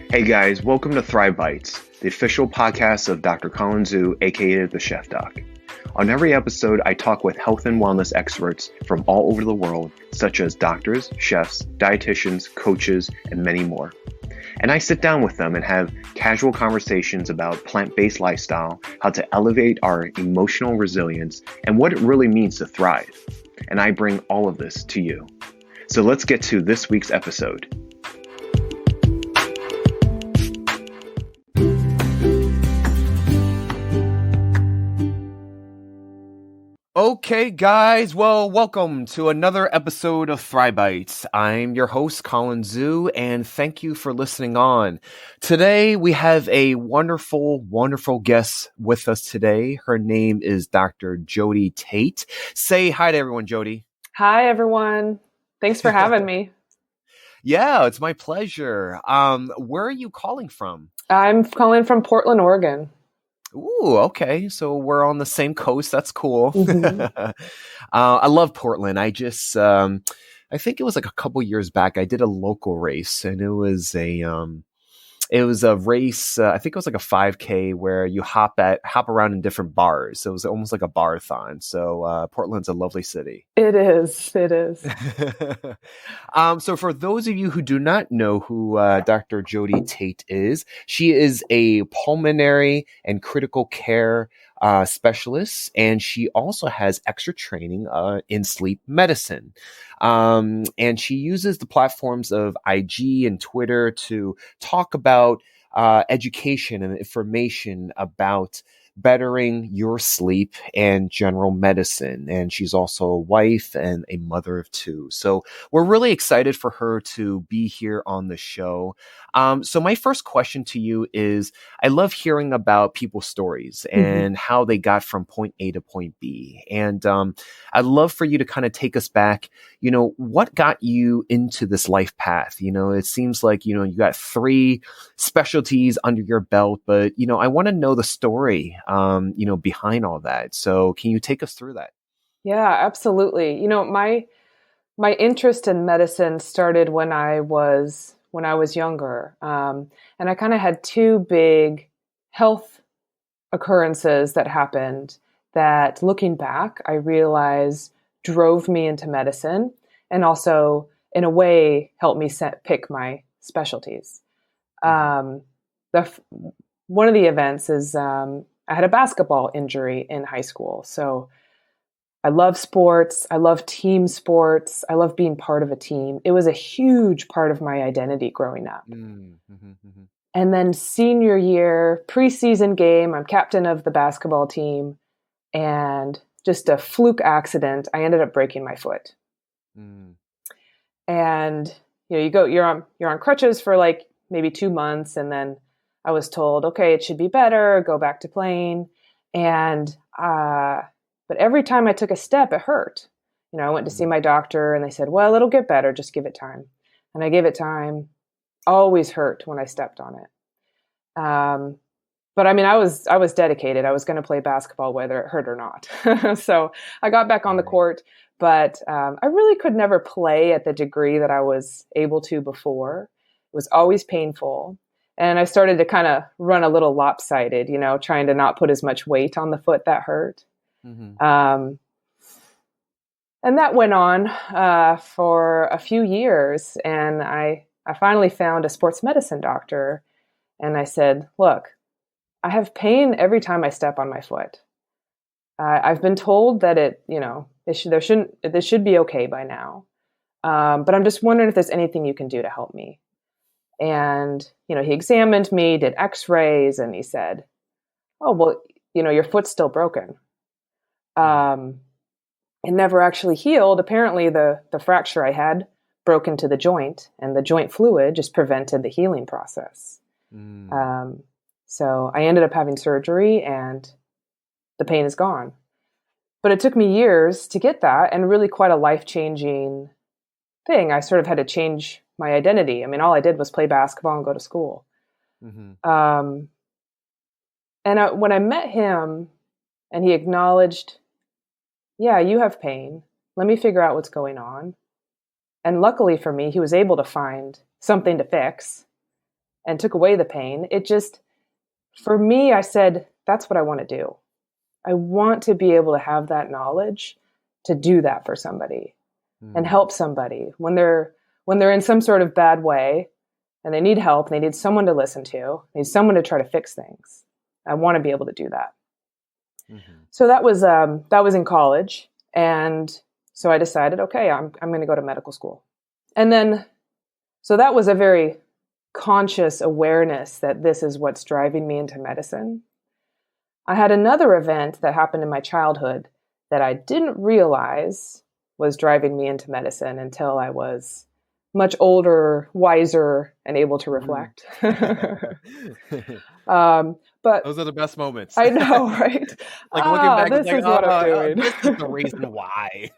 Hey guys, welcome to Thrive Bites, the official podcast of Dr. Colin Zhu, aka the Chef Doc. On every episode, I talk with health and wellness experts from all over the world, such as doctors, chefs, dietitians, coaches, and many more. And I sit down with them and have casual conversations about plant-based lifestyle, how to elevate our emotional resilience, and what it really means to thrive. And I bring all of this to you. So let's get to this week's episode. Okay, guys, well, welcome to another episode of Thrive Bites. I'm your host, Colin Zhu, and thank you for listening on. Today, we have a wonderful guest with us today. Her name is Dr. Jody Tate. Say hi to everyone, Jody. Hi, everyone. Thanks for having me. Yeah, it's my pleasure. Where are you calling from? I'm calling from Portland, Oregon. Ooh, okay. So we're on the same coast. That's cool. Mm-hmm. I love Portland. I think it was like a couple years back, I did a local race, and it was a race. I think it was like a 5K where you hop around in different bars. So it was almost like a bar-a-thon. So Portland's a lovely city. It is. So for those of you who do not know who Dr. Jody Tate is, she is a pulmonary and critical care specialist, and she also has extra training in sleep medicine. And she uses the platforms of IG and Twitter to talk about education and information about bettering your sleep and general medicine. And she's also a wife and a mother of two. So we're really excited for her to be here on the show. So my first question to you is, I love hearing about people's stories and how they got from point A to point B. And I'd love for you to kind of take us back, what got you into this life path? It seems like, you got 3 specialties under your belt, but, I want to know the story, behind all that. So can you take us through that? Yeah, absolutely. My interest in medicine started when I was younger. And I kind of had 2 big health occurrences that happened that, looking back, I realized drove me into medicine and also, in a way, helped me pick my specialties. One of the events is I had a basketball injury in high school. So I love sports. I love team sports. I love being part of a team. It was a huge part of my identity growing up. And then senior year, preseason game, I'm captain of the basketball team, and just a fluke accident, I ended up breaking my foot. And you're on crutches for like maybe 2 months, and then I was told, okay, it should be better, go back to playing. And but every time I took a step, it hurt. I went to see my doctor, and they said, well, it'll get better, just give it time. And I gave it time. Always hurt when I stepped on it. But I mean, I was dedicated. I was going to play basketball whether it hurt or not. So I got back on the court, but I really could never play at the degree that I was able to before. It was always painful. And I started to kind of run a little lopsided, trying to not put as much weight on the foot that hurt. And that went on for a few years. And I finally found a sports medicine doctor. And I said, look, I have pain every time I step on my foot. I've been told that this should be okay by now. But I'm just wondering if there's anything you can do to help me. And, he examined me, did x-rays, and he said, oh, well, your foot's still broken. It never actually healed. Apparently the fracture I had broke into the joint, and the joint fluid just prevented the healing process. So I ended up having surgery, and the pain is gone. But it took me years to get that, and really quite a life-changing thing. I sort of had to change my identity. I mean, all I did was play basketball and go to school. And when I met him, and he acknowledged, yeah, you have pain. Let me figure out what's going on. And luckily for me, he was able to find something to fix. and took away the pain. It just, for me, I said, that's what I want to do. I want to be able to have that knowledge to do that for somebody and help somebody when they're in some sort of bad way and they need help, they need someone to listen to, they need someone to try to fix things. I want to be able to do that. So that was in college. And so I decided, okay, I'm going to go to medical school. And then, so that was a very conscious awareness that this is what's driving me into medicine. I had another event that happened in my childhood that I didn't realize was driving me into medicine until I was much older, wiser, and able to reflect. But those are the best moments. I know, right? Like looking back, this is what I'm doing. This is the reason why.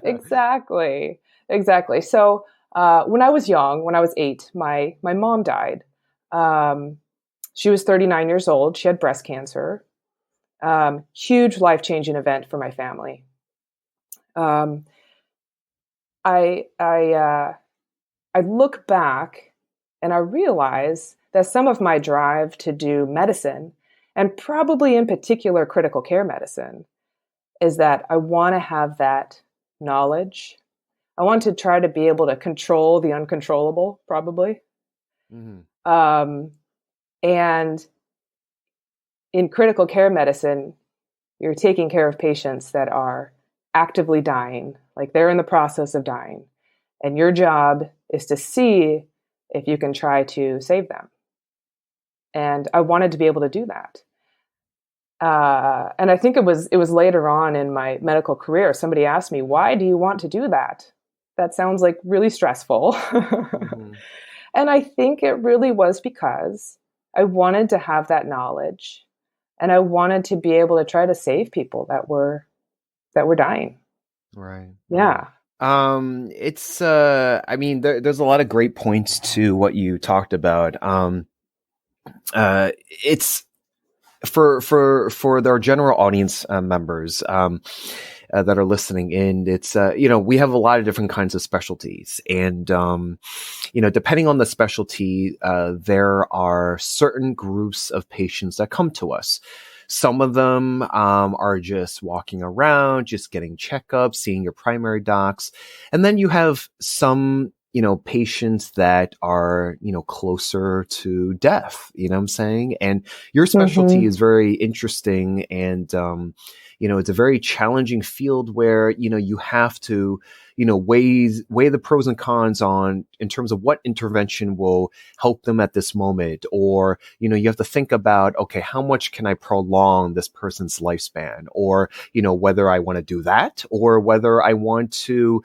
Exactly. So when I was young, when I was 8, my mom died. She was 39 years old. She had breast cancer. Huge life-changing event for my family. I look back and I realize that some of my drive to do medicine, and probably in particular critical care medicine, is that I want to have that knowledge. I want to try to be able to control the uncontrollable, probably. And in critical care medicine, you're taking care of patients that are actively dying, like they're in the process of dying. And your job is to see if you can try to save them. And I wanted to be able to do that. And I think it was later on in my medical career, somebody asked me, why do you want to do that? That sounds like really stressful. And I think it really was because I wanted to have that knowledge and I wanted to be able to try to save people that were dying. Right. Yeah. It's I mean, there's a lot of great points to what you talked about. It's for their general audience members that are listening in. It's we have a lot of different kinds of specialties, and depending on the specialty, there are certain groups of patients that come to us. Some of them are just walking around, just getting checkups, seeing your primary docs. And then you have some, patients that are, closer to death, you know what I'm saying? And your specialty is very interesting. And, it's a very challenging field where, you have to, weigh the pros and cons in terms of what intervention will help them at this moment. Or, you have to think about, okay, how much can I prolong this person's lifespan? Or, whether I want to do that or whether I want to,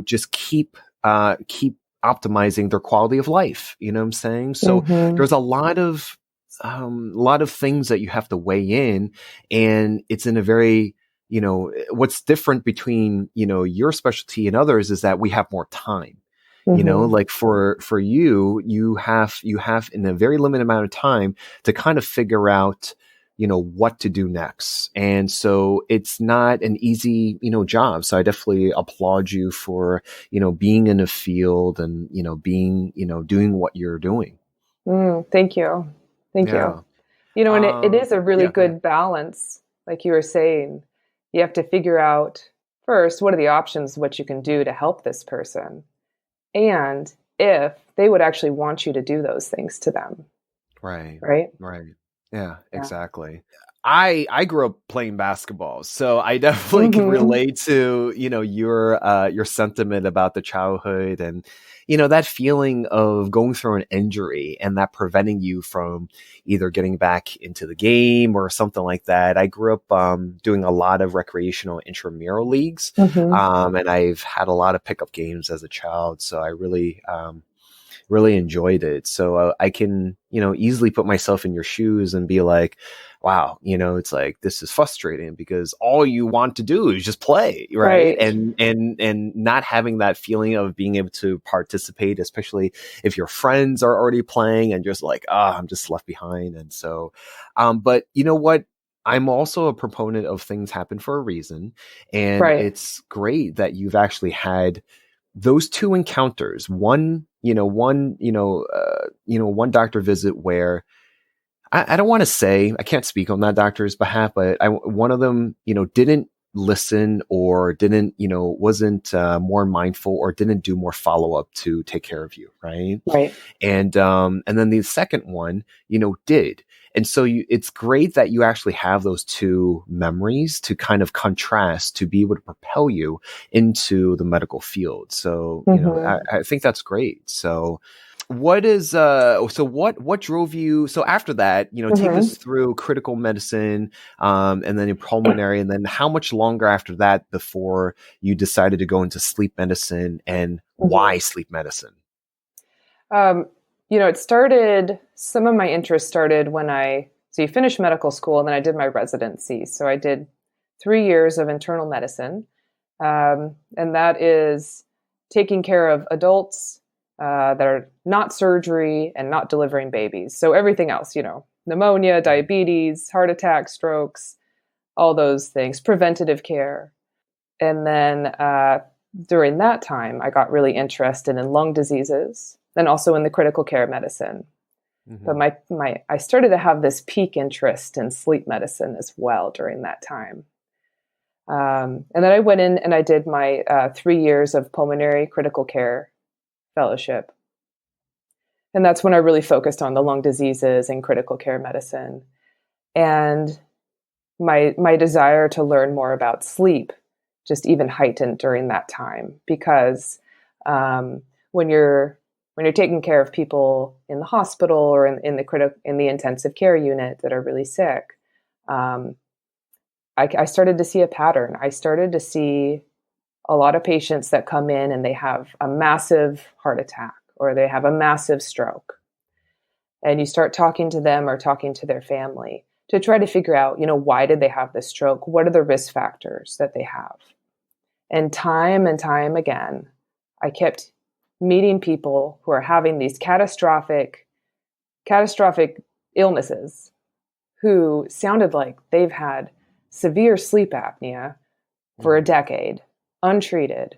just keep optimizing their quality of life. You know what I'm saying? So there's a lot of things that you have to weigh in, and it's in a very, what's different between, your specialty and others is that we have more time. Like for you have in a very limited amount of time to kind of figure out, what to do next. And so it's not an easy, job. So I definitely applaud you for, being in a field and, being, doing what you're doing. Thank you. Thank you. And it is a really good balance. Like you were saying, you have to figure out first, what are the options, what you can do to help this person? And if they would actually want you to do those things to them. Right. Yeah, exactly. I grew up playing basketball, so I definitely can relate to, your sentiment about the childhood and, that feeling of going through an injury and that preventing you from either getting back into the game or something like that. I grew up doing a lot of recreational intramural leagues, and I've had a lot of pickup games as a child, so I really enjoyed it. So I can, easily put myself in your shoes and be like, wow, it's like, this is frustrating because all you want to do is just play. Right. And not having that feeling of being able to participate, especially if your friends are already playing and just like, I'm just left behind. And so, but you know what? I'm also a proponent of things happen for a reason. And it's great that you've actually had those two encounters, one one doctor visit where I don't want to say, I can't speak on that doctor's behalf, but one of them, didn't listen or didn't, wasn't more mindful or didn't do more follow up to take care of you. Right. Right. And then the second one, did. And so it's great that you actually have those two memories to kind of contrast to be able to propel you into the medical field. So, I think that's great. So, what drove you? So after that, take us through critical medicine, and then in pulmonary, and then how much longer after that before you decided to go into sleep medicine, and why sleep medicine? Some of my interest started when so you finish medical school and then I did my residency. So I did 3 years of internal medicine. And that is taking care of adults that are not surgery and not delivering babies. So everything else, pneumonia, diabetes, heart attack, strokes, all those things, preventative care. And then during that time, I got really interested in lung diseases and also in the critical care medicine. But I started to have this peak interest in sleep medicine as well during that time. And then I went in and I did my 3 years of pulmonary critical care fellowship. And that's when I really focused on the lung diseases and critical care medicine. And my desire to learn more about sleep just even heightened during that time, because when you're taking care of people in the hospital or in the intensive care unit that are really sick, I started to see a pattern. I started to see a lot of patients that come in and they have a massive heart attack or they have a massive stroke. And you start talking to them or talking to their family to try to figure out, why did they have this stroke? What are the risk factors that they have? And time again, I kept meeting people who are having these catastrophic illnesses who sounded like they've had severe sleep apnea for a decade, untreated.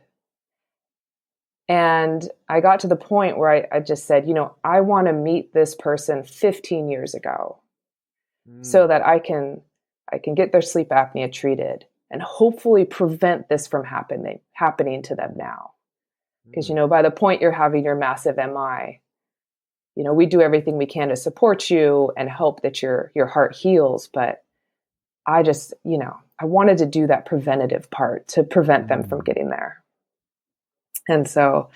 And I got to the point where I just said, I want to meet this person 15 years ago so that I can get their sleep apnea treated and hopefully prevent this from happening to them now. Because, by the point you're having your massive MI, we do everything we can to support you and hope that your heart heals. But I just, I wanted to do that preventative part to prevent them from getting there. And so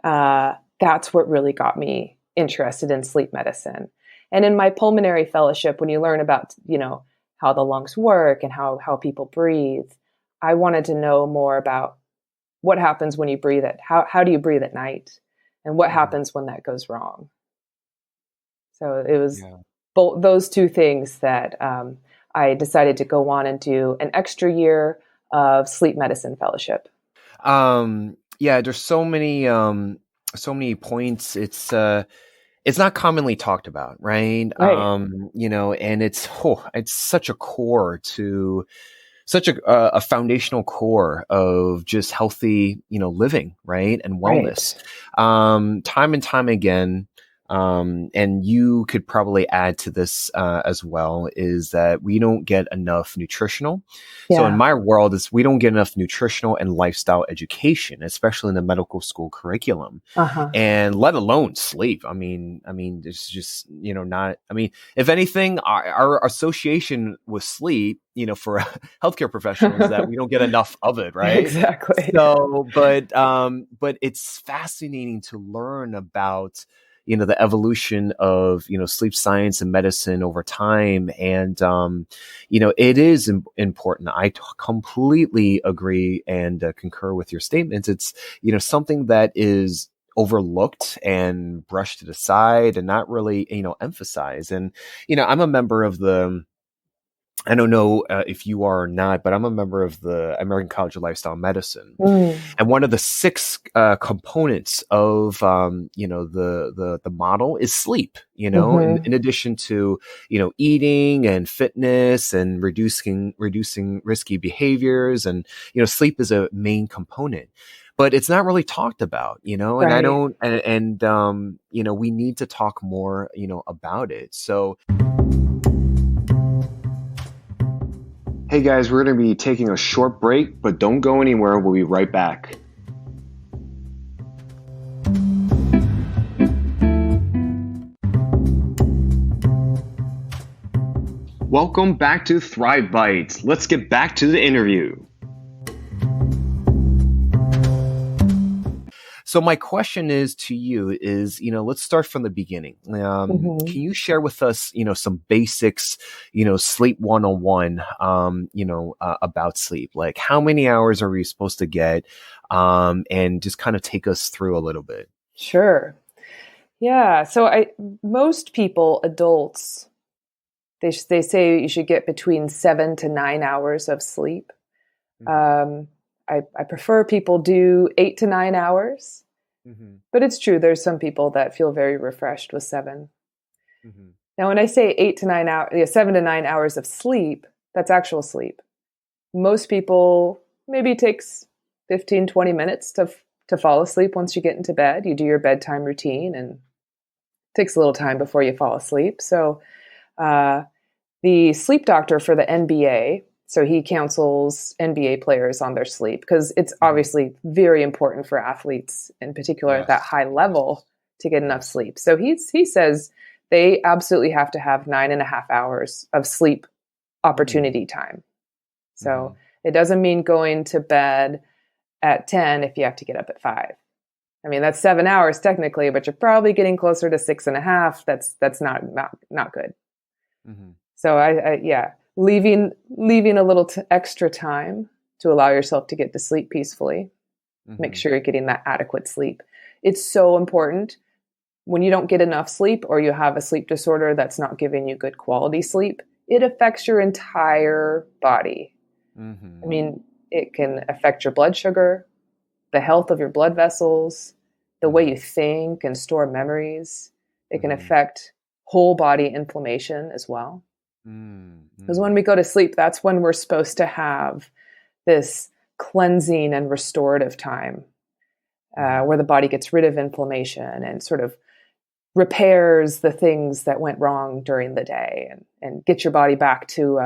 that's what really got me interested in sleep medicine. And in my pulmonary fellowship, when you learn about, how the lungs work and how people breathe, I wanted to know more about what happens when you breathe how do you breathe at night, and what happens when that goes wrong. So it was both those two things that I decided to go on and do an extra year of sleep medicine fellowship. There's so many points. It's not commonly talked about, right? And it's such a core to such a foundational core of just healthy, living, right? And wellness. Right. Time and time again, and you could probably add to this as well, is that we don't get enough nutritional. So in my world, we don't get enough nutritional and lifestyle education, especially in the medical school curriculum, and let alone sleep. I mean, it's just, if anything, our association with sleep, for healthcare professionals, is that we don't get enough of it, right? Exactly. So, but it's fascinating to learn about the evolution of, sleep science and medicine over time. And, it is important. I completely agree and concur with your statements. It's, something that is overlooked and brushed aside and not really, emphasized. And, I'm a member of I don't know if you are or not, but I'm a member of the American College of Lifestyle Medicine. And one of the 6 components of, the model is sleep, in addition to, eating and fitness and reducing risky behaviors. And, sleep is a main component. but it's not really talked about, and I Right. don't, we need to talk more, about it. So, hey guys, we're going to be taking a short break, but don't go anywhere. We'll be right back. Welcome back to Thrive Bites. Let's get back to the interview. So my question is to you is, let's start from the beginning. Can you share with us, some basics, sleep 101, about sleep? Like how many hours are we supposed to get? And just kind of take us through a little bit. Sure. Yeah. So most people, adults, they say you should get between 7 to 9 hours of sleep. I prefer people do 8 to 9 hours, but it's true. There's some people that feel very refreshed with 7. Now, when I say 8 to 9 hours, 7 to 9 hours of sleep, that's actual sleep. Most people, maybe it takes 15, 20 minutes to fall asleep once you get into bed. You do your bedtime routine and it takes a little time before you fall asleep. So, the sleep doctor for the NBA, so he counsels NBA players on their sleep because it's obviously very important for athletes, in particular at that high level, to get enough sleep. So he says they absolutely have to have 9.5 hours of sleep opportunity time. So it doesn't mean going to bed at 10 if you have to get up at 5. I mean, that's 7 hours technically, but you're probably getting closer to 6.5. That's not good. So leaving a little extra time to allow yourself to get to sleep peacefully. Make sure you're getting that adequate sleep. It's so important. When you don't get enough sleep or you have a sleep disorder that's not giving you good quality sleep, it affects your entire body. I mean, it can affect your blood sugar, the health of your blood vessels, the way you think and store memories. It can affect whole body inflammation as well. Because when we go to sleep, that's when we're supposed to have this cleansing and restorative time where the body gets rid of inflammation and sort of repairs the things that went wrong during the day and get your body back to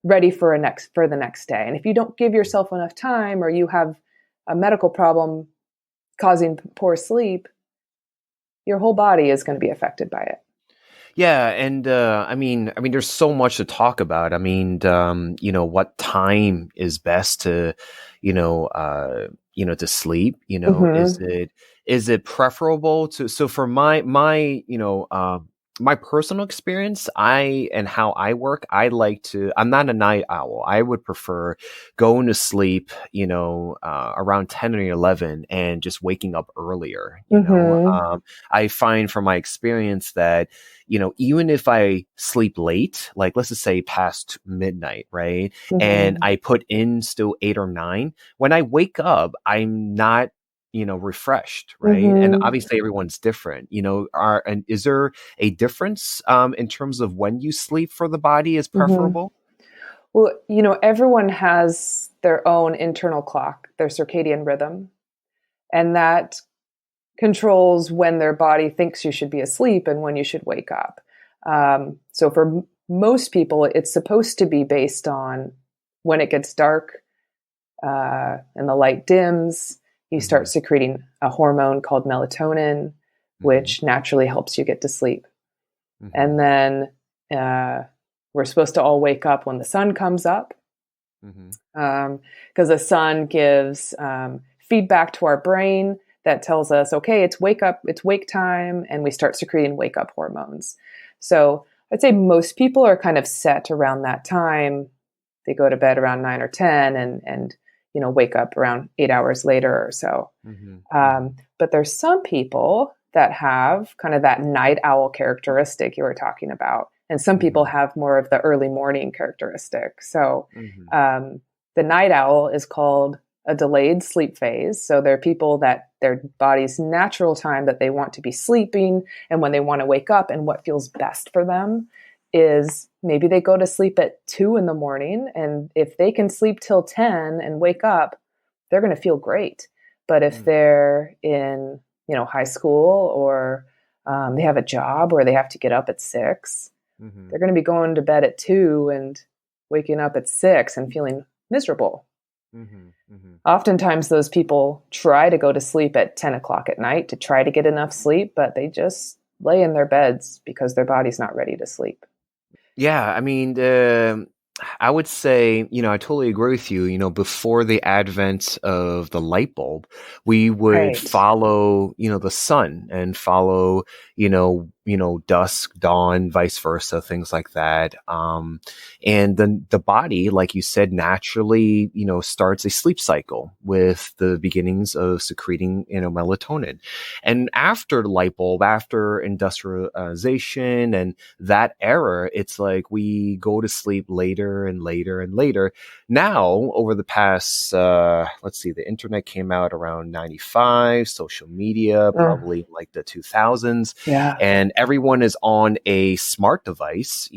ready for the next day. And if you don't give yourself enough time or you have a medical problem causing poor sleep, your whole body is going to be affected by it. Yeah, and I mean, there's so much to talk about. I mean, what time is best to, to sleep? Is it preferable to? So for my my personal experience, how I work, I'm not a night owl. I would prefer going to sleep, around 10 or 11 and just waking up earlier. I find from my experience that, even if I sleep late, like let's just say past midnight, right? And I put in still 8 or 9, when I wake up, I'm not, refreshed, right? And obviously everyone's different, and is there a difference in terms of when you sleep for the body is preferable? Well, everyone has their own internal clock, their circadian rhythm, and that controls when their body thinks you should be asleep and when you should wake up. So for most people, it's supposed to be based on when it gets dark and the light dims, you start secreting a hormone called melatonin, which naturally helps you get to sleep. And then we're supposed to all wake up when the sun comes up because the sun gives feedback to our brain that tells us, okay, it's wake time, and we start secreting wake up hormones. So I'd say most people are kind of set around that time. They go to bed around 9 or 10 and wake up around 8 hours later or so. But there's some people that have kind of that night owl characteristic you were talking about. And some people have more of the early morning characteristic. So the night owl is called a delayed sleep phase. So there are people that their body's natural time that they want to be sleeping and when they want to wake up and what feels best for them is maybe they go to sleep at 2 a.m. and if they can sleep till 10 and wake up, they're going to feel great. But if they're in, high school, or they have a job where they have to get up at 6, they're going to be going to bed at 2 and waking up at 6 and feeling miserable. Oftentimes those people try to go to sleep at 10 o'clock at night to try to get enough sleep, but they just lay in their beds because their body's not ready to sleep. Yeah, I mean, I would say, I totally agree with you. Before the advent of the light bulb, we would follow, the sun and follow, dusk, dawn, vice versa, things like that. And then the body, like you said, naturally, starts a sleep cycle with the beginnings of secreting, melatonin. And after the light bulb, after industrialization and that era, it's like we go to sleep later and later and later. Now, over the past, the internet came out around 95, social media, probably like the 2000s. Yeah. And everyone is on a smart device,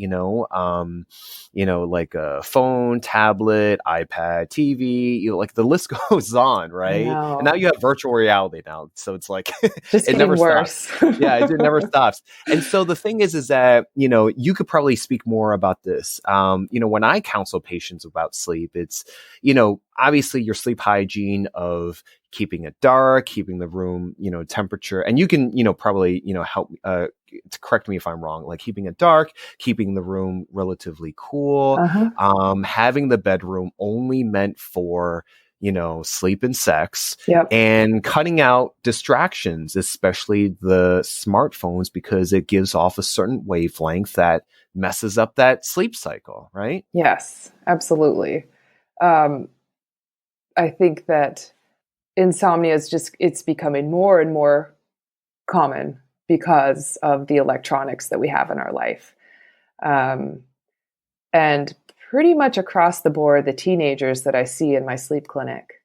like a phone, tablet, iPad, TV, like the list goes on, right? And now you have virtual reality now. So it's like, just it never worse. stops. Yeah, it never stops. And so the thing is that, you could probably speak more about this. When I counsel patients about sleep, it's, obviously your sleep hygiene of keeping it dark, keeping the room, temperature, and you can, probably, help, to correct me if I'm wrong, like keeping it dark, keeping the room relatively cool, having the bedroom only meant for, sleep and sex, and cutting out distractions, especially the smartphones, because it gives off a certain wavelength that messes up that sleep cycle, right? Yes, absolutely. I think that insomnia it's becoming more and more common because of the electronics that we have in our life. And pretty much across the board, the teenagers that I see in my sleep clinic,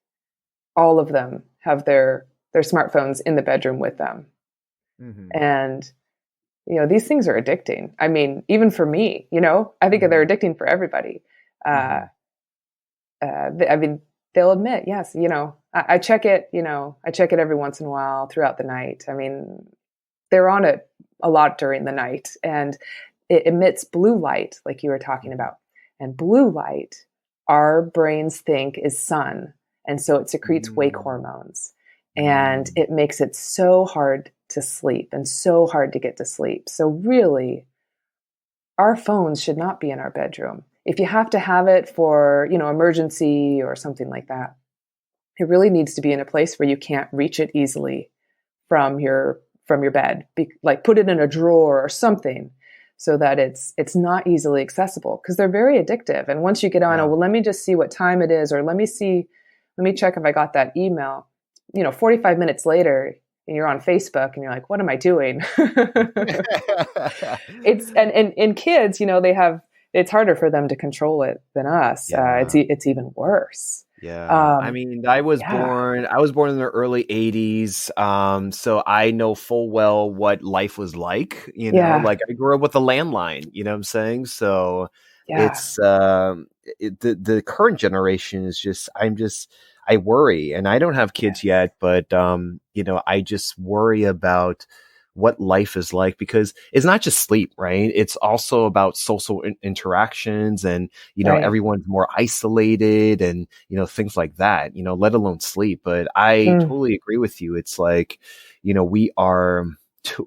all of them have their smartphones in the bedroom with them. And, these things are addicting. I mean, even for me, I think they're addicting for everybody. I mean, they'll admit, yes, I check it, I check it every once in a while throughout the night. I mean, they're on it a lot during the night, and it emits blue light, like you were talking about. And blue light, our brains think is sun. And so it secretes wake hormones, and it makes it so hard to sleep and so hard to get to sleep. So really, our phones should not be in our bedroom. If you have to have it for, emergency or something like that, it really needs to be in a place where you can't reach it easily from your bed. Like put it in a drawer or something so that it's not easily accessible, because they're very addictive. And once you get on, let me just see what time it is, or let me check if I got that email. 45 minutes later, and you're on Facebook and you're like, what am I doing? And kids, it's harder for them to control it than us. It's even worse. I mean, I was born in the early 80s. So I know full well what life was like, like I grew up with a landline, you know what I'm saying? So it's, the current generation is just, I worry, and I don't have kids yet, but, I just worry about what life is like, because it's not just sleep, right? It's also about social interactions, and, everyone's more isolated, and, things like that, let alone sleep. But I totally agree with you. It's like, we are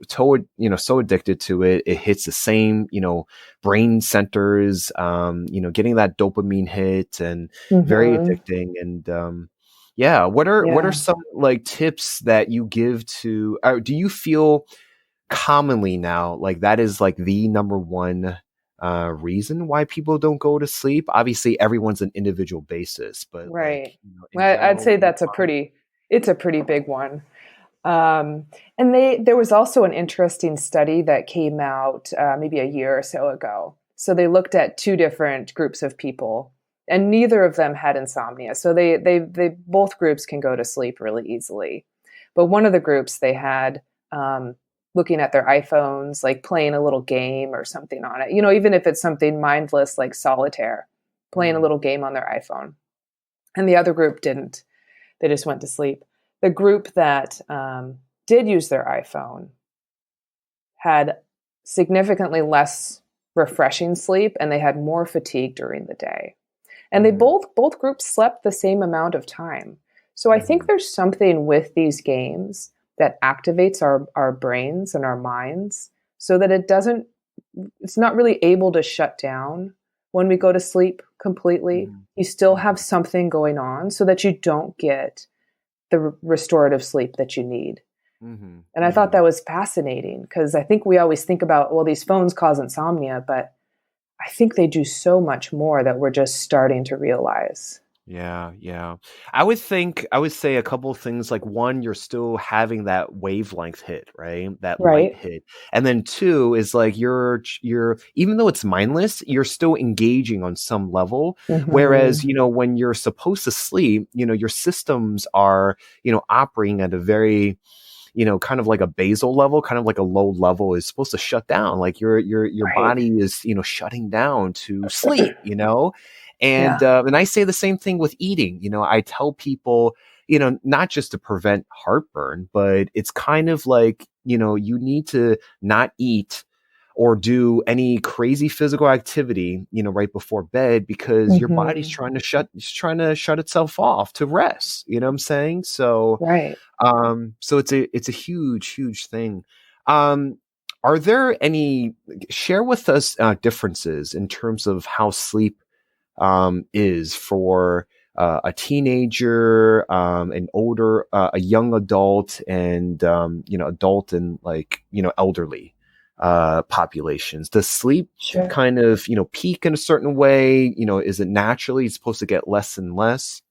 so addicted to it. It hits the same, brain centers, getting that dopamine hit, and very addicting. And, what are some like tips that you give to, do you feel commonly now like that is like the number one reason why people don't go to sleep? Obviously everyone's an individual basis, but right. Like, I'd say it's a pretty big one. And there was also an interesting study that came out maybe a year or so ago. So they looked at two different groups of people, and neither of them had insomnia. So they both groups can go to sleep really easily. But one of the groups, they had looking at their iPhones, like playing a little game or something on it. Even if it's something mindless like solitaire, playing a little game on their iPhone. And the other group didn't. They just went to sleep. the group that did use their iPhone had significantly less refreshing sleep, and they had more fatigue during the day. And they both groups slept the same amount of time. So I think there's something with these games that activates our brains and our minds so that it's not really able to shut down when we go to sleep completely. You still have something going on so that you don't get the restorative sleep that you need. And I thought that was fascinating because I think we always think about, well, these phones cause insomnia, but I think they do so much more that we're just starting to realize. Yeah. I would say a couple of things. Like, one, you're still having that wavelength hit, right? That light hit. And then two is like you're even though it's mindless, you're still engaging on some level. Whereas, when you're supposed to sleep, your systems are, operating at a very, kind of like a basal level, kind of like a low level is supposed to shut down. Like your body is, shutting down to sleep, And I say the same thing with eating. I tell people, not just to prevent heartburn, but it's kind of like, you need to not eat or do any crazy physical activity, right before bed, because your body's trying to shut itself off to rest. You know what I'm saying? So, so it's a huge thing. Are there share with us differences in terms of how sleep is for a teenager, an older, a young adult, and adult and elderly populations? Does sleep kind of peak in a certain way? Is it naturally supposed to get less and less?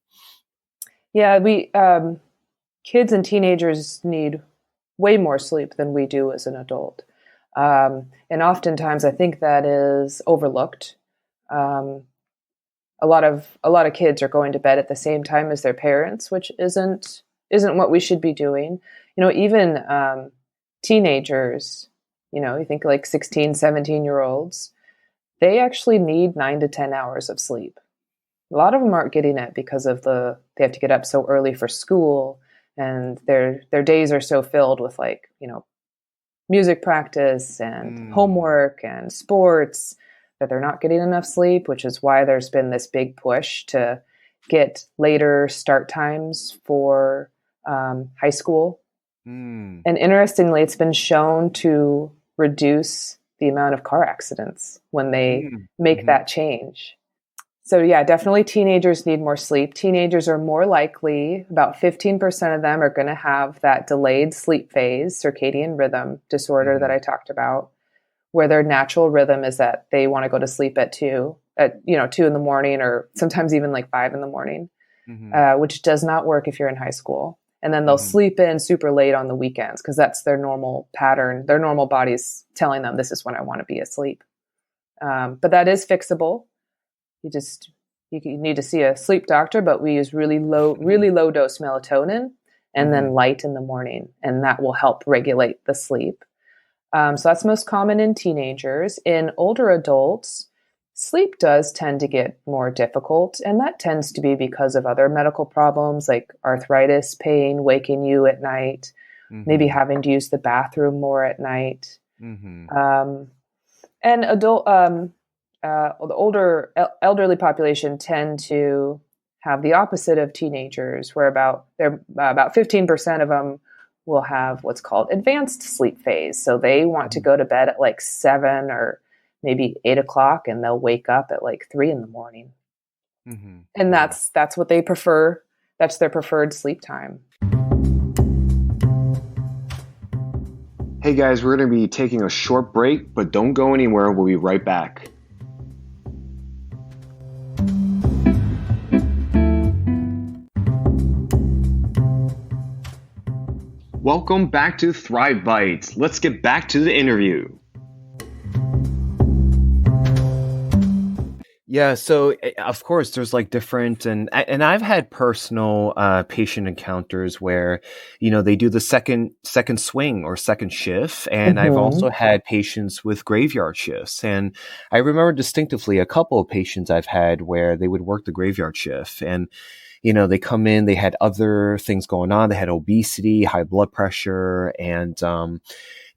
Yeah, we kids and teenagers need way more sleep than we do as an adult, and oftentimes I think that is overlooked. A lot of kids are going to bed at the same time as their parents, which isn't what we should be doing. Even teenagers, you think like 16, 17-year-olds, they actually need 9 to 10 hours of sleep. A lot of them aren't getting it because of they have to get up so early for school, and their days are so filled with music practice and homework and sports that they're not getting enough sleep, which is why there's been this big push to get later start times for high school. And interestingly, it's been shown to reduce the amount of car accidents when they make that change. So yeah, definitely teenagers need more sleep. Teenagers are more likely, about 15% of them are going to have that delayed sleep phase, circadian rhythm disorder that I talked about, where their natural rhythm is that they want to go to sleep at 2 in the morning, or sometimes even like 5 in the morning, which does not work if you're in high school. And then they'll sleep in super late on the weekends because that's their normal pattern. Their normal body's telling them this is when I want to be asleep. But that is fixable. You need to see a sleep doctor, but we use really low dose melatonin and then light in the morning, and that will help regulate the sleep. So that's most common in teenagers. In older adults, sleep does tend to get more difficult, and that tends to be because of other medical problems like arthritis, pain, waking you at night, maybe having to use the bathroom more at night. And the older elderly population tend to have the opposite of teenagers, where about 15% of them will have what's called advanced sleep phase. So they want to go to bed at like 7 or maybe 8 o'clock, and they'll wake up at like 3 in the morning. And that's what they prefer. That's their preferred sleep time. Hey guys, we're going to be taking a short break, but don't go anywhere. We'll be right back. Welcome back to Thrive Bites. Let's get back to the interview. Yeah, so of course there's like different, and I've had personal patient encounters where, they do the second swing or second shift, and I've also had patients with graveyard shifts, and I remember distinctively a couple of patients I've had where they would work the graveyard shift, and they come in, they had other things going on. They had obesity, high blood pressure, and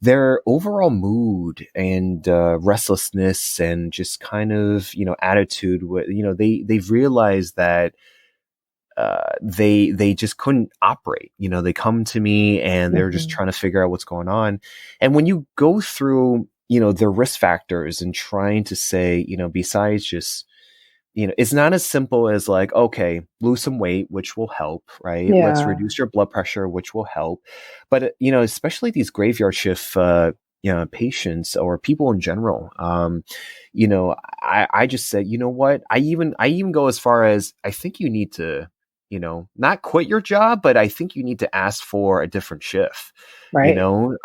their overall mood and restlessness and just kind of, attitude, they've realized that they just couldn't operate. They come to me and they're just trying to figure out what's going on. And when you go through, their risk factors and trying to say, besides just, it's not as simple as like, okay, lose some weight, which will help, right? Yeah. Let's reduce your blood pressure, which will help. But, especially these graveyard shift, patients or people in general, I just said, you know what? I even go as far as I think you need to, not quit your job, but I think you need to ask for a different shift, Right. so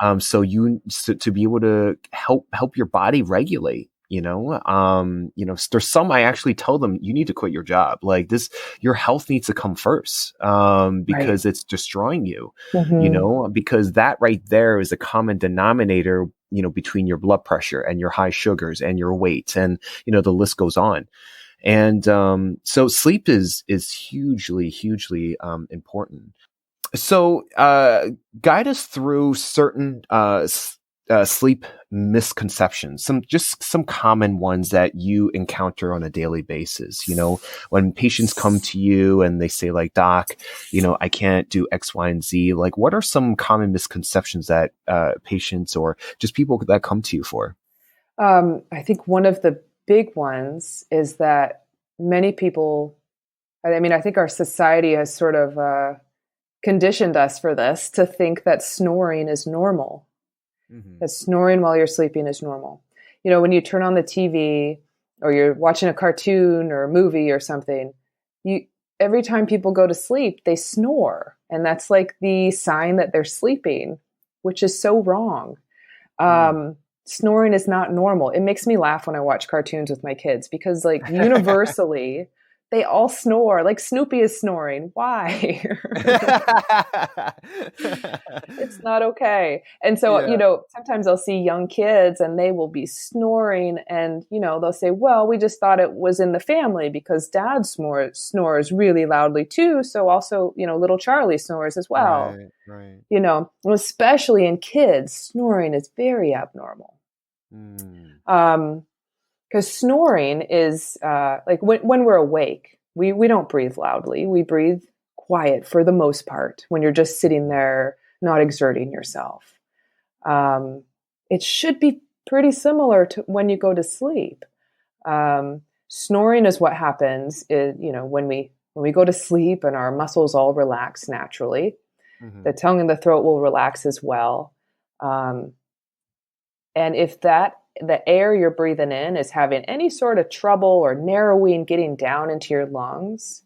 to be able to help your body regulate. There's some I actually tell them you need to quit your job. Like this, your health needs to come first, because it's destroying you, because that right there is a common denominator, between your blood pressure and your high sugars and your weight, and, the list goes on. And, so sleep is hugely, hugely, important. So, guide us through certain, sleep misconceptions, some common ones that you encounter on a daily basis. When patients come to you and they say like, doc, I can't do X, Y, and Z. Like, what are some common misconceptions that patients or just people that come to you for? I think one of the big ones is that many people, I think our society has sort of conditioned us for this to think that snoring is normal. That snoring while you're sleeping is normal. When you turn on the TV or you're watching a cartoon or a movie or something, every time people go to sleep, they snore. And that's like the sign that they're sleeping, which is so wrong. Snoring is not normal. It makes me laugh when I watch cartoons with my kids because like universally, they all snore. Like Snoopy is snoring. Why? It's not okay. And so, sometimes I'll see young kids and they will be snoring and, they'll say, well, we just thought it was in the family because dad snores really loudly too. So also, little Charlie snores as well. Right. Especially in kids, snoring is very abnormal. Because snoring is like when we're awake, we don't breathe loudly. We breathe quiet for the most part when you're just sitting there, not exerting yourself. It should be pretty similar to when you go to sleep. Snoring is what happens when we go to sleep and our muscles all relax naturally. The tongue and the throat will relax as well. And if the air you're breathing in is having any sort of trouble or narrowing, getting down into your lungs,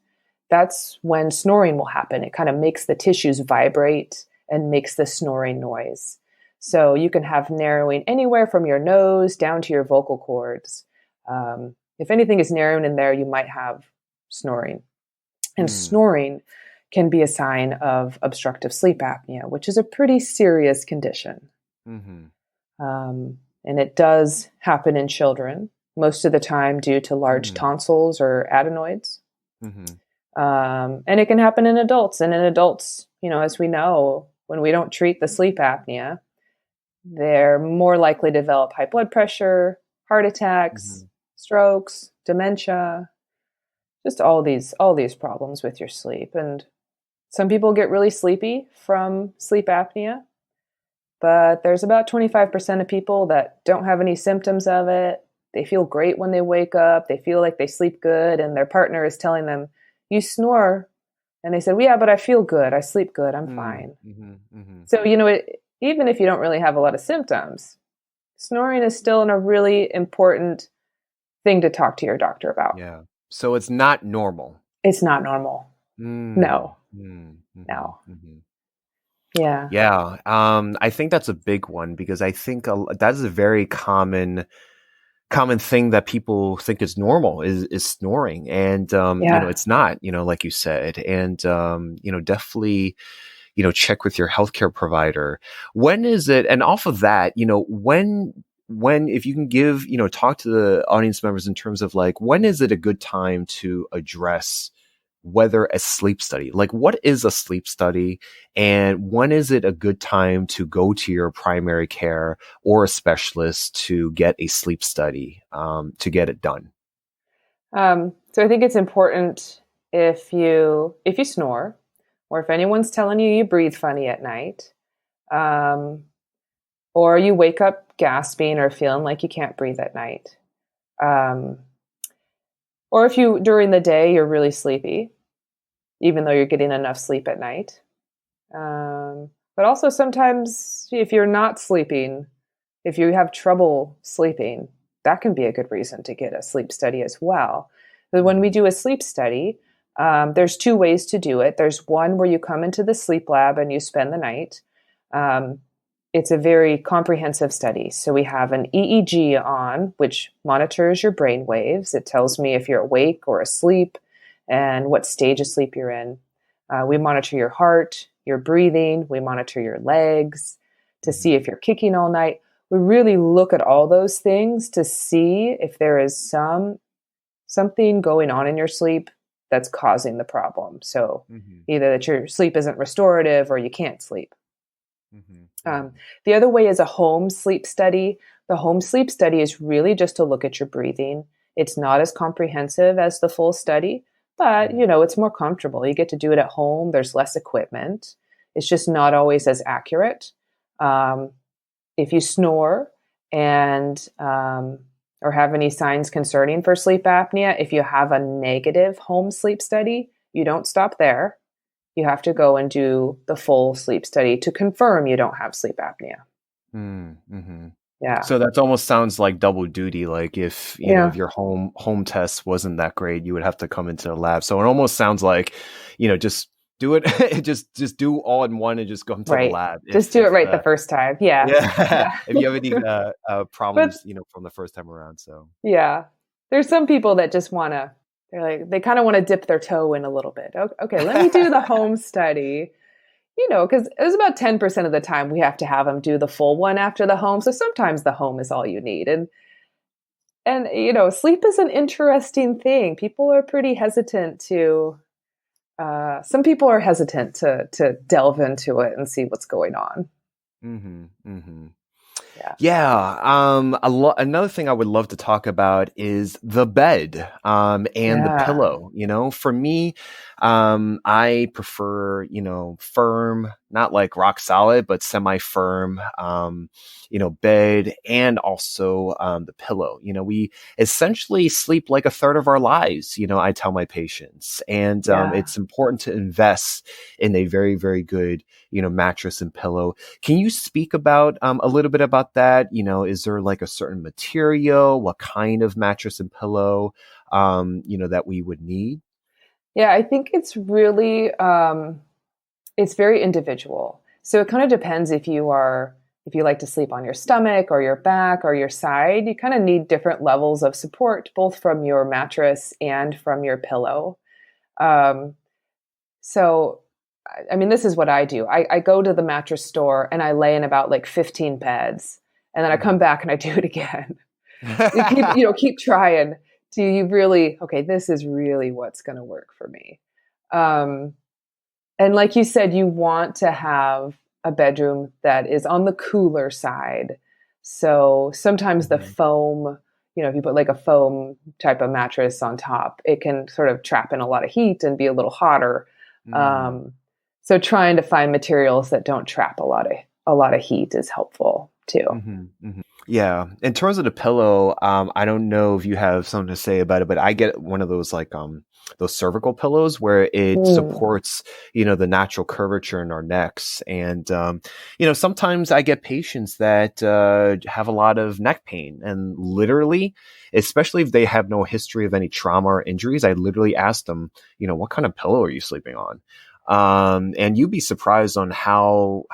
that's when snoring will happen. It kind of makes the tissues vibrate and makes the snoring noise. So you can have narrowing anywhere from your nose down to your vocal cords. If anything is narrowing in there, you might have snoring. And snoring can be a sign of obstructive sleep apnea, which is a pretty serious condition. And it does happen in children, most of the time due to large tonsils or adenoids. And it can happen in adults. And in adults, as we know, when we don't treat the sleep apnea, they're more likely to develop high blood pressure, heart attacks, strokes, dementia, just all these problems with your sleep. And some people get really sleepy from sleep apnea. But there's about 25% of people that don't have any symptoms of it. They feel great when they wake up. They feel like they sleep good. And their partner is telling them, you snore. And they said, well, yeah, but I feel good. I sleep good. I'm fine. So, even if you don't really have a lot of symptoms, snoring is still a really important thing to talk to your doctor about. Yeah. So it's not normal. It's not normal. No. No. Yeah. Yeah. I think that's a big one because I think that is a very common thing that people think is normal is snoring. And, it's not, like you said, and, definitely, check with your healthcare provider. When is it? And off of that, when, if you can give, talk to the audience members in terms of like, when is it a good time to address whether a sleep study, like what is a sleep study and when is it a good time to go to your primary care or a specialist to get a sleep study, to get it done? So I think it's important if you snore, or if anyone's telling you you breathe funny at night, um, or you wake up gasping or feeling like you can't breathe at night, um, or if you during the day you're really sleepy, even though you're getting enough sleep at night. But also sometimes if you're not sleeping, if you have trouble sleeping, that can be a good reason to get a sleep study as well. But when we do a sleep study, there's two ways to do it. There's one where you come into the sleep lab and you spend the night. It's a very comprehensive study. So we have an EEG on, which monitors your brain waves. It tells me if you're awake or asleep and what stage of sleep you're in. We monitor your heart, your breathing. We monitor your legs to see if you're kicking all night. We really look at all those things to see if there is something going on in your sleep that's causing the problem. So either that your sleep isn't restorative or you can't sleep. The other way is a home sleep study. The home sleep study is really just to look at your breathing. It's not as comprehensive as the full study, but it's more comfortable. You get to do it at home. There's less equipment. It's just not always as accurate. If you snore and or have any signs concerning for sleep apnea, if you have a negative home sleep study, you don't stop there. You have to go and do the full sleep study to confirm you don't have sleep apnea. Yeah. So that almost sounds like double duty. Like if you know if your home test wasn't that great, you would have to come into the lab. So it almost sounds like, just do it, just do all in one and just go into the lab. Just do it right the first time. Yeah. If you have any problems, from the first time around. So yeah, there's some people that just they kind of want to dip their toe in a little bit. Okay, let me do the home study. Because it was about 10% of the time we have to have them do the full one after the home. So sometimes the home is all you need. And sleep is an interesting thing. People are pretty hesitant to, some people are hesitant to delve into it and see what's going on. Another thing I would love to talk about is the bed and the pillow. For me, I prefer, firm, not like rock solid, but semi-firm, bed and also the pillow. We essentially sleep like a third of our lives, I tell my patients. And it's important to invest in a very, very good, mattress and pillow. Can you speak about a little bit about that? Is there like a certain material, what kind of mattress and pillow, that we would need? Yeah, I think it's really, it's very individual. So it kind of depends if you like to sleep on your stomach or your back or your side. You kind of need different levels of support, both from your mattress and from your pillow. So, this is what I do. I go to the mattress store and I lay in about like 15 beds, and then I come back and I do it again. Keep trying. Do you really, this is really what's going to work for me. And like you said, you want to have a bedroom that is on the cooler side. So sometimes the foam, if you put like a foam type of mattress on top, it can sort of trap in a lot of heat and be a little hotter. So trying to find materials that don't trap a lot of heat is helpful too. Yeah. In terms of the pillow, I don't know if you have something to say about it, but I get one of those like those cervical pillows where it supports, the natural curvature in our necks. And, sometimes I get patients that have a lot of neck pain, and literally, especially if they have no history of any trauma or injuries, I literally ask them, what kind of pillow are you sleeping on? And you'd be surprised on how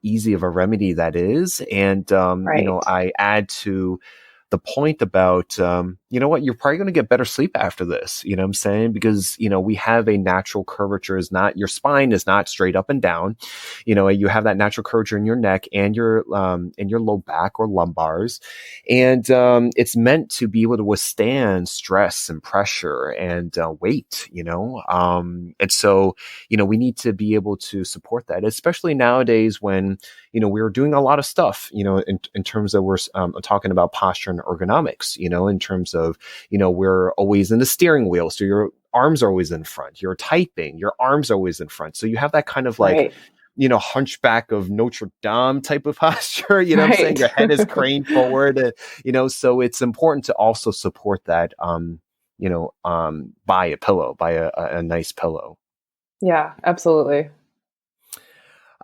easy of a remedy that is. And, I add to the point about, you know what, you're probably going to get better sleep after this. You know what I'm saying? Because, you know, we have a natural curvature your spine is not straight up and down. You know, you have that natural curvature in your neck and your low back or lumbars. And, it's meant to be able to withstand stress and pressure and, weight, you know? And so, you know, we need to be able to support that, especially nowadays when, you know, we're doing a lot of stuff, you know, in terms of we're talking about posture and ergonomics, you know, in terms of, you know, we're always in the steering wheel. So your arms are always in front. You're typing, your arms are always in front. So you have that kind of like, Right. you know, hunchback of Notre Dame type of posture, you know what I'm saying? Right. Your head is craned forward, you know, so it's important to also support that, you know, buy a pillow, buy a nice pillow. Yeah, absolutely.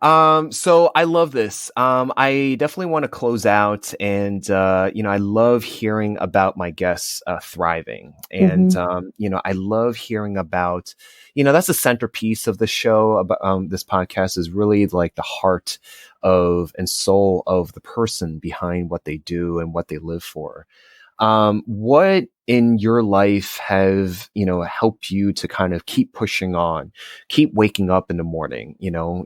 So I love this. I definitely want to close out and, you know, I love hearing about my guests, thriving and, you know, I love hearing about, you know, that's the centerpiece of the show about, this podcast is really like the heart of and soul of the person behind what they do and what they live for. What in your life have, you know, helped you to kind of keep pushing on, keep waking up in the morning, you know,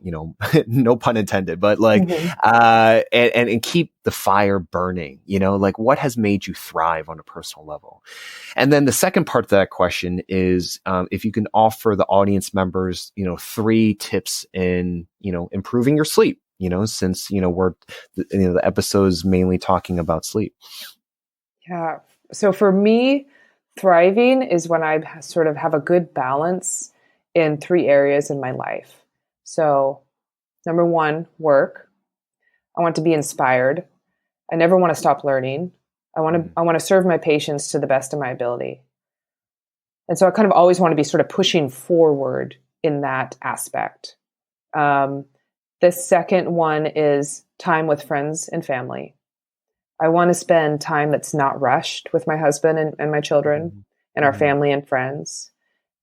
no pun intended, but like, and keep the fire burning, you know, like what has made you thrive on a personal level? And then the second part of that question is, if you can offer the audience members, you know, 3 tips in, you know, improving your sleep, you know, since, you know, the episode is mainly talking about sleep. Yeah. So for me, thriving is when I sort of have a good balance in 3 areas in my life. So, number 1, work. I want to be inspired. I never want to stop learning. I want to serve my patients to the best of my ability. And so I kind of always want to be sort of pushing forward in that aspect. The second one is time with friends and family. I want to spend time that's not rushed with my husband and my children and our family and friends,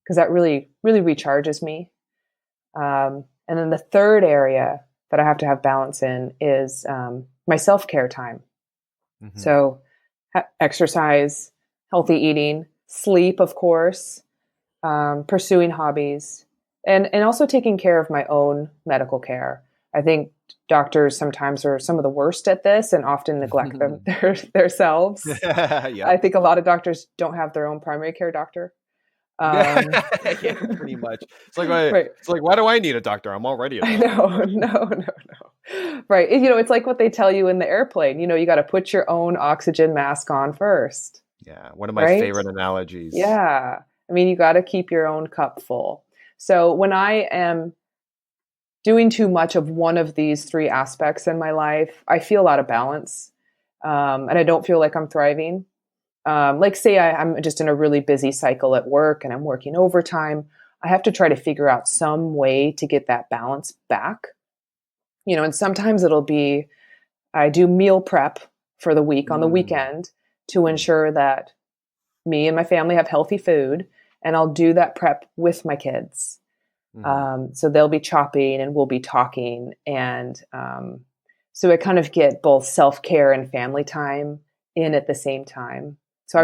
because that really, really recharges me. And then the third area that I have to have balance in is my self-care time. So exercise, healthy eating, sleep, of course, pursuing hobbies, and also taking care of my own medical care. I think doctors sometimes are some of the worst at this and often neglect themselves. Yeah. I think a lot of doctors don't have their own primary care doctor. Yeah, pretty much. It's like, Right. it's like, why do I need a doctor? I'm already a I doctor. know, no. Right. You know, it's like what they tell you in the airplane. You know, you got to put your own oxygen mask on first. Yeah, one of my Right? favorite analogies. Yeah. I mean, you got to keep your own cup full. So when I am doing too much of one of these 3 aspects in my life, I feel out of balance. And I don't feel like I'm thriving. Like say I'm just in a really busy cycle at work and I'm working overtime. I have to try to figure out some way to get that balance back. You know, and sometimes it'll be, I do meal prep for the week on the weekend to ensure that me and my family have healthy food, and I'll do that prep with my kids. So they'll be chopping and we'll be talking. And so I kind of get both self-care and family time in at the same time. So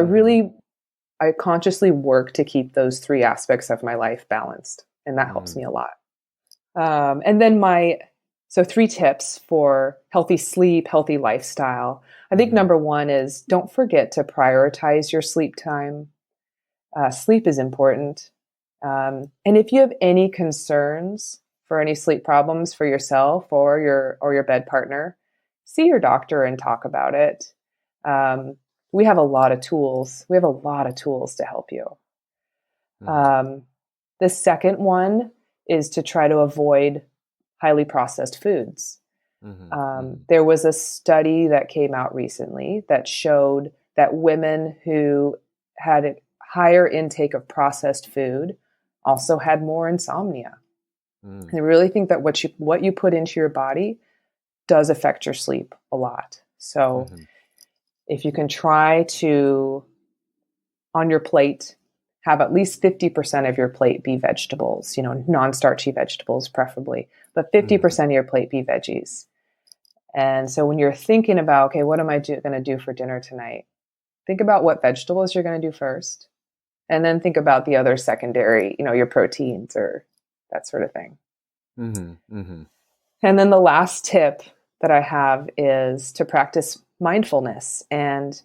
I consciously work to keep those 3 aspects of my life balanced. And that helps me a lot. And then so 3 tips for healthy sleep, healthy lifestyle. I think number 1 is don't forget to prioritize your sleep time. Sleep is important. And if you have any concerns for any sleep problems for yourself or your bed partner, see your doctor and talk about it. We have a lot of tools. We have a lot of tools to help you. The second one is to try to avoid highly processed foods. There was a study that came out recently that showed that women who had a higher intake of processed food also had more insomnia. I really think that what you put into your body does affect your sleep a lot. So if you can try to, on your plate, have at least 50% of your plate be vegetables, you know, non-starchy vegetables preferably, but 50% of your plate be veggies. And so when you're thinking about, okay, what am I going to do for dinner tonight? think about what vegetables you're going to do first, and then think about the other secondary, your proteins or that sort of thing. Mm-hmm, mm-hmm. And then the last tip that I have is to practice mindfulness and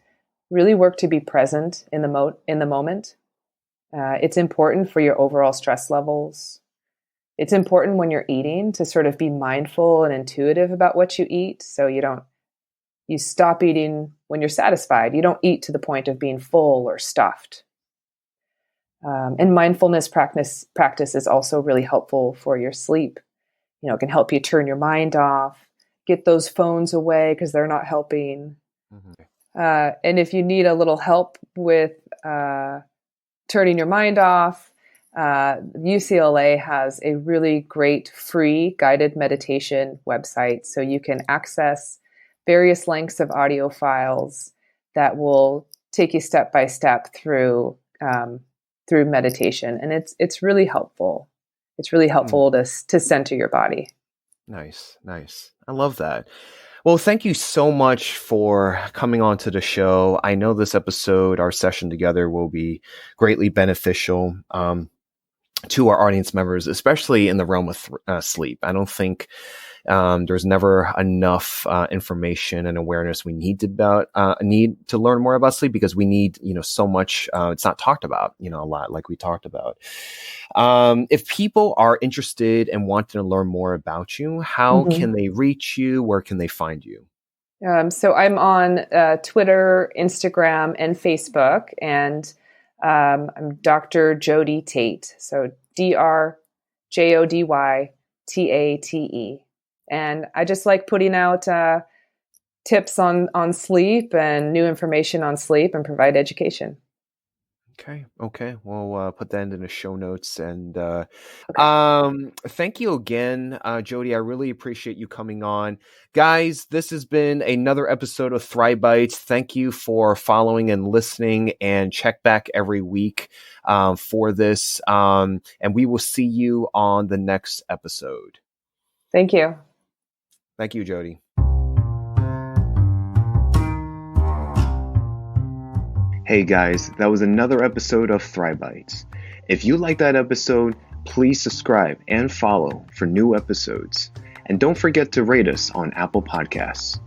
really work to be present in the moment. It's important for your overall stress levels. It's important when you're eating to sort of be mindful and intuitive about what you eat. So you stop eating when you're satisfied. You don't eat to the point of being full or stuffed. And mindfulness practice is also really helpful for your sleep. It can help you turn your mind off, get those phones away because they're not helping. Mm-hmm. And if you need a little help with turning your mind off, UCLA has a really great free guided meditation website. So you can access various lengths of audio files that will take you step by step through meditation. And it's really helpful. It's really helpful to center your body. Nice. I love that. Well, thank you so much for coming on to the show. I know this episode, our session together, will be greatly beneficial to our audience members, especially in the realm of sleep. I don't think there's never enough information and awareness we need to learn more about sleep, because we need, so much. It's not talked about, a lot, like we talked about. If people are interested and want to learn more about you, how can they reach you? Where can they find you? So I'm on Twitter, Instagram, and Facebook, and I'm Dr. Jody Tate. So DrJodyTate. And I just like putting out tips on sleep and new information on sleep and provide education. Okay. We'll put that in the show notes. And thank you again, Jody. I really appreciate you coming on. Guys, this has been another episode of Thrive Bites. Thank you for following and listening, and check back every week for this. And we will see you on the next episode. Thank you. Thank you, Jody. Hey guys, that was another episode of Thrive Bites. If you like that episode, please subscribe and follow for new episodes. And don't forget to rate us on Apple Podcasts.